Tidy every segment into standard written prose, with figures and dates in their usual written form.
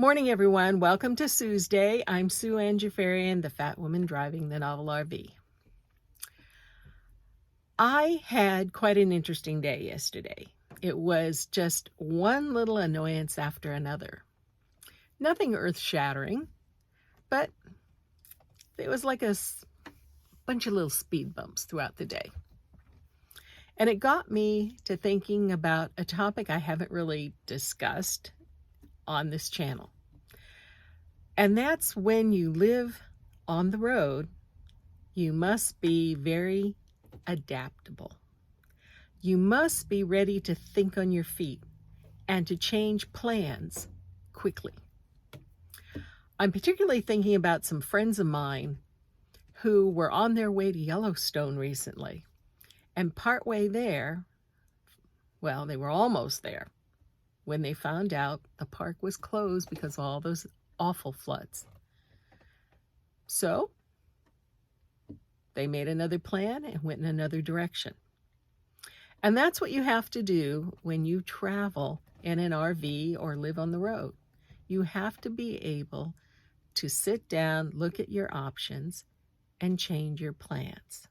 Morning, everyone. Welcome to Sue's Day. I'm Sue Ann Jafarian, the fat woman driving the novel RV. I had quite an interesting day yesterday. It was just one little annoyance after another. Nothing earth-shattering, but it was like a bunch of little speed bumps throughout the day. And it got me to thinking about a topic I haven't really discussed on this channel. And that's when you live on the road, you must be very adaptable. You must be ready to think on your feet and to change plans quickly. I'm particularly thinking about some friends of mine who were on their way to Yellowstone recently. And partway there, well, they were almost there, when they found out the park was closed because of all those awful floods. So they made another plan and went in another direction. And that's what you have to do when you travel in an RV or live on the road. You have to be able to sit down, look at your options, and change your plans.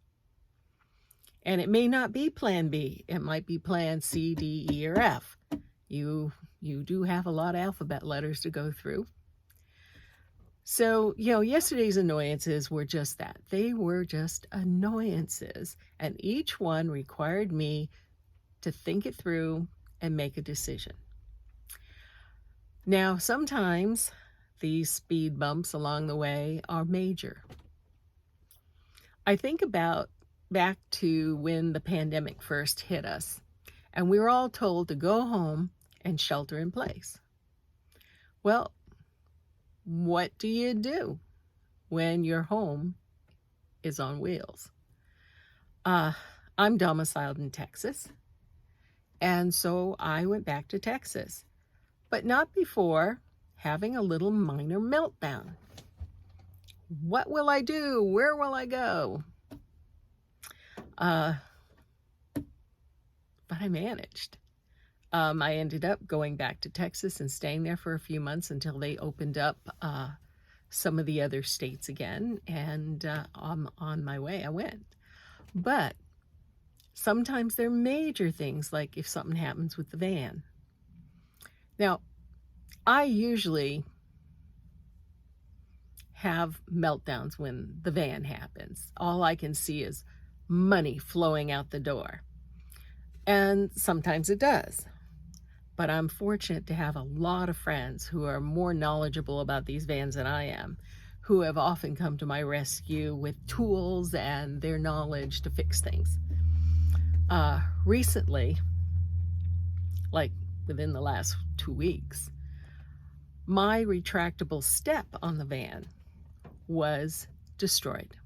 And it may not be plan B. It might be plan C, D, E, or F. You do have a lot of alphabet letters to go through. So, yesterday's annoyances were just that. They were just annoyances, and each one required me to think it through and make a decision. Now, sometimes these speed bumps along the way are major. I think about back to when the pandemic first hit us, and we were all told to go home and shelter in place. Well, what do you do when your home is on wheels? I'm domiciled in Texas, and so I went back to Texas, but not before having a little minor meltdown. What will I do? Where will I go? But I managed. I ended up going back to Texas and staying there for a few months until they opened up some of the other states again, and on my way I went. But sometimes there are major things, like if something happens with the van. Now, I usually have meltdowns when the van happens. All I can see is money flowing out the door. And sometimes it does. But I'm fortunate to have a lot of friends who are more knowledgeable about these vans than I am, who have often come to my rescue with tools and their knowledge to fix things. Recently, like within the last 2 weeks, my retractable step on the van was destroyed.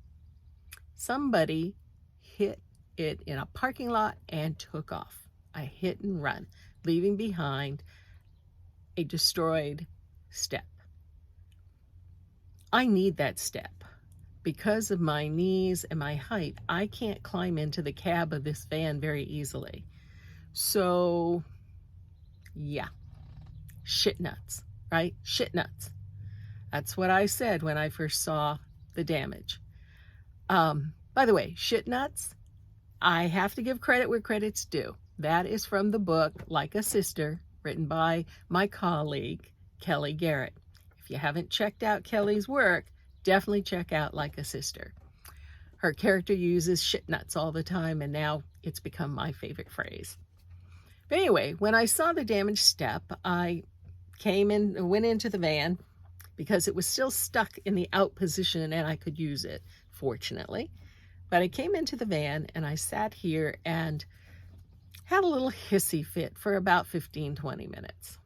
Somebody hit it in a parking lot and took off. A hit and run, leaving behind a destroyed step. I need that step. Because of my knees and my height, I can't climb into the cab of this van very easily. So, yeah, shit nuts, right? Shit nuts. That's what I said when I first saw the damage. By the way, shit nuts, I have to give credit where credit's due. That is from the book Like a Sister, written by my colleague, Kelly Garrett. If you haven't checked out Kelly's work, definitely check out Like a Sister. Her character uses shit nuts all the time, and now it's become my favorite phrase. But anyway, when I saw the damaged step, I went into the van because it was still stuck in the out position and I could use it, fortunately. But I came into the van and I sat here and had a little hissy fit for about 15-20 minutes.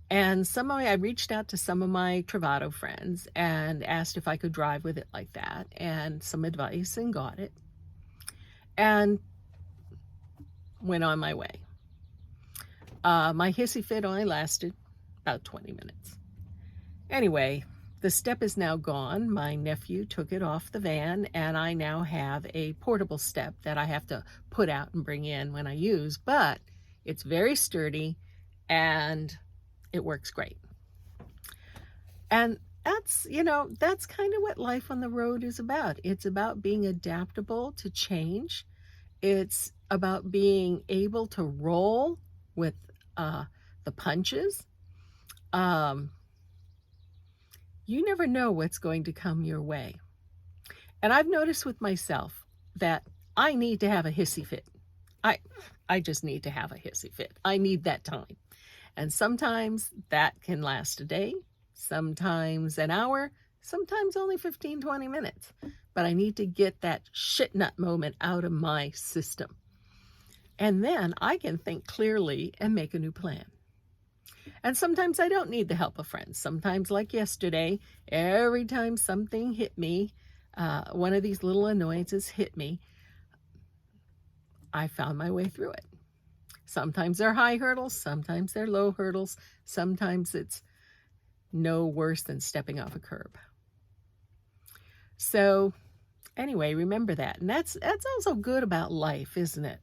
And I reached out to some of my Travato friends and asked if I could drive with it like that, and some advice, and got it. And went on my way. My hissy fit only lasted about 20 minutes. Anyway, the step is now gone. My nephew took it off the van, and I now have a portable step that I have to put out and bring in when I use, but it's very sturdy and it works great. And that's, that's kind of what life on the road is about. It's about being adaptable to change. It's about being able to roll with the punches. Um, you never know what's going to come your way. And I've noticed with myself that I need to have a hissy fit. I I just need to have a hissy fit. I need that time. And sometimes that can last a day, sometimes an hour, sometimes only 15, 20 minutes. But I need to get that shit nut moment out of my system. And then I can think clearly and make a new plan. And sometimes I don't need the help of friends. Sometimes, like yesterday, every time something hit me, one of these little annoyances hit me, I found my way through it. Sometimes they're high hurdles, sometimes they're low hurdles, sometimes it's no worse than stepping off a curb. So anyway, remember that. And that's also good about life, isn't it?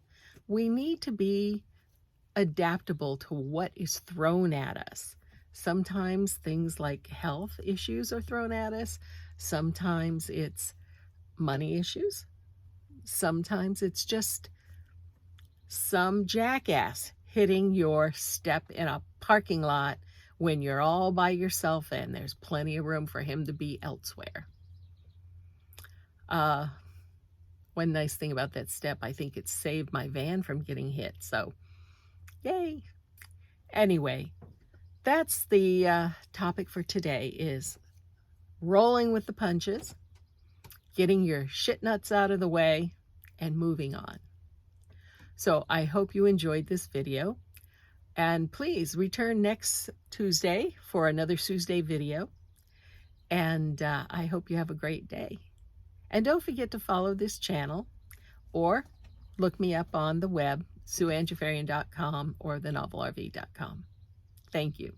We need to be adaptable to what is thrown at us. Sometimes things like health issues are thrown at us. Sometimes it's money issues. Sometimes it's just some jackass hitting your step in a parking lot when you're all by yourself and there's plenty of room for him to be elsewhere. One nice thing about that step, I think it saved my van from getting hit. So, yay. Anyway, that's the topic for today, is rolling with the punches, getting your shit nuts out of the way, and moving on. So I hope you enjoyed this video, and please return next Tuesday for another Tuesday video, and I hope you have a great day. And don't forget to follow this channel, or look me up on the web, SueAnJafarian.com or thenovelrv.com. Thank you.